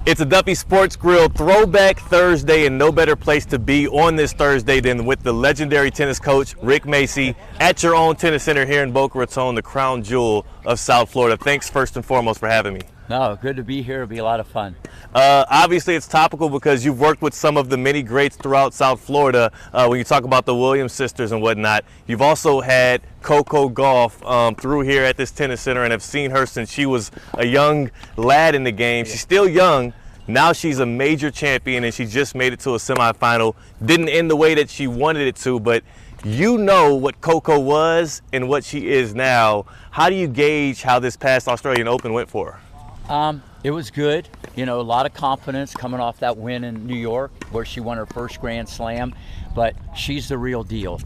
It's a Duffy Sports Grill Throwback Thursday, and no better place to be on this Thursday than with the legendary tennis coach, Rick Macci, at your own tennis center here in Boca Raton, the crown jewel of South Florida. Thanks first and foremost for having me. No, good to be here. It'll be a lot of fun. Obviously, it's topical because you've worked with some of the many greats throughout South Florida. When you talk about the Williams sisters and whatnot, you've also had Coco Gauff through here at this tennis center, and have seen her since she was a young lad in the game. She's still young. Now she's a major champion, and she just made it to a semifinal. Didn't end the way that she wanted it to, but you know what Coco was and what she is now. How do you gauge how this past Australian Open went for her? It was good. You know, a lot of confidence coming off that win in New York where she won her first Grand Slam. But she's the real deal.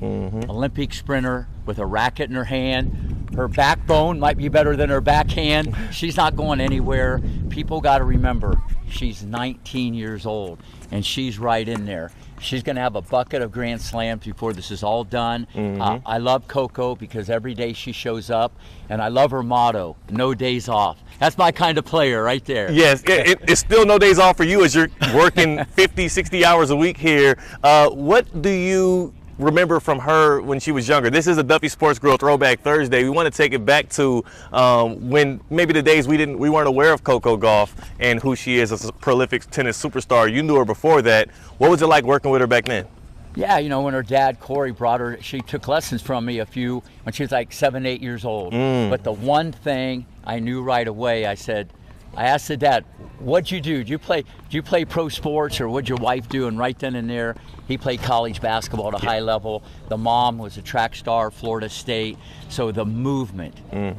Olympic sprinter with a racket in her hand. Her backbone might be better than her backhand. She's not going anywhere. People got to remember, she's 19 years old, and she's right in there. She's going to have a bucket of Grand Slams before this is all done. I love Coco because every day she shows up, and I love her motto, no days off. That's my kind of player right there. Yes, it's still no days off for you as you're working 50, 60 hours a week here. What do you remember from her when she was younger? This is a Duffy Sports Grill Throwback Thursday. We want to take it back to when maybe the days we weren't aware of Coco Gauff and who she is as a prolific tennis superstar. You knew her before that. What was it like working with her back then? Yeah, you know, when her dad, Corey, brought her, she took lessons from me when she was like 7, 8 years old. But the one thing I knew right away, I asked the dad, what'd you do? Do you play pro sports, or what'd your wife do? And right then and there, he played college basketball at a high level. The mom was a track star, Florida State. So the movement,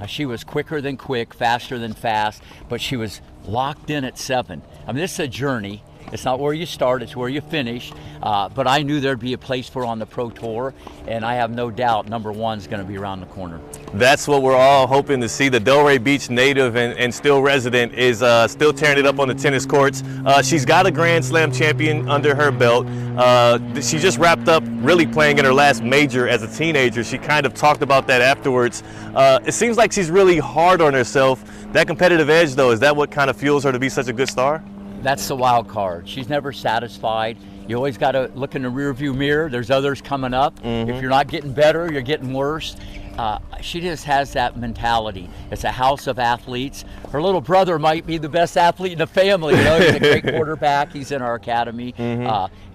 she was quicker than quick, faster than fast, but she was locked in at 7. I mean, this is a journey. It's not where you start, it's where you finish. But I knew there'd be a place for her on the Pro Tour, and I have no doubt number 1's going to be around the corner. That's what we're all hoping to see. The Delray Beach native and still resident is still tearing it up on the tennis courts. She's got a Grand Slam champion under her belt. She just wrapped up really playing in her last major as a teenager. She kind of talked about that afterwards. It seems like she's really hard on herself. That competitive edge, though, is that what kind of fuels her to be such a good star? That's the wild card. She's never satisfied. You always got to look in the rearview mirror. There's others coming up. If you're not getting better, you're getting worse. She just has that mentality. It's a house of athletes. Her little brother might be the best athlete in the family. You know, he's a great quarterback. He's in our academy.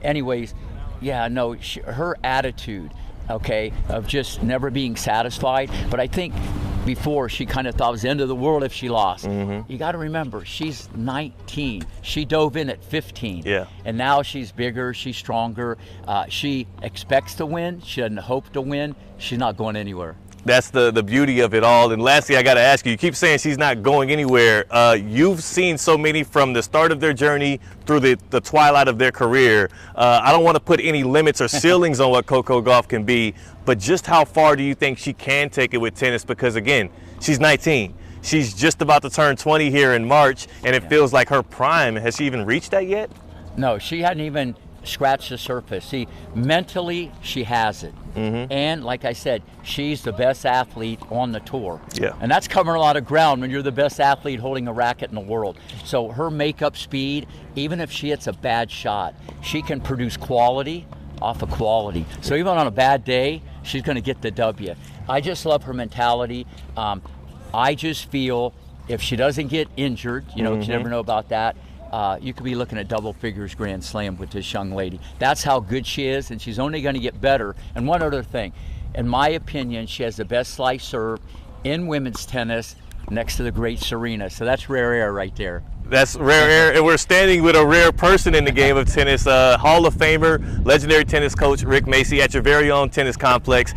Anyways, yeah, no, her attitude, okay, of just never being satisfied. But I think before, she kind of thought it was the end of the world if she lost. You got to remember, she's 19. She dove in at 15. Yeah. And now she's bigger, she's stronger. She expects to win. She doesn't hope to win. She's not going anywhere. That's the beauty of it all. And lastly, I got to ask you, you keep saying she's not going anywhere. You've seen so many from the start of their journey through the twilight of their career. I don't want to put any limits or ceilings on what Coco Gauff can be, but just how far do you think she can take it with tennis? Because again, she's 19. She's just about to turn 20 here in March, and it feels like her prime. Has she even reached that yet? No, she hadn't even scratched the surface. See, mentally, she has it. And like I said, she's the best athlete on the tour. Yeah. And that's covering a lot of ground when you're the best athlete holding a racket in the world. So her makeup speed, even if she hits a bad shot, she can produce quality off of quality. So even on a bad day, she's going to get the W. I just love her mentality. I just feel if she doesn't get injured, you know, you never know about that, you could be looking at double figures Grand Slam with this young lady. That's how good she is, and she's only going to get better. And one other thing, in my opinion, she has the best slice serve in women's tennis next to the great Serena. So that's rare air right there. That's rare air, and we're standing with a rare person in the game of tennis, Hall of Famer, legendary tennis coach Rick Macci at your very own tennis complex.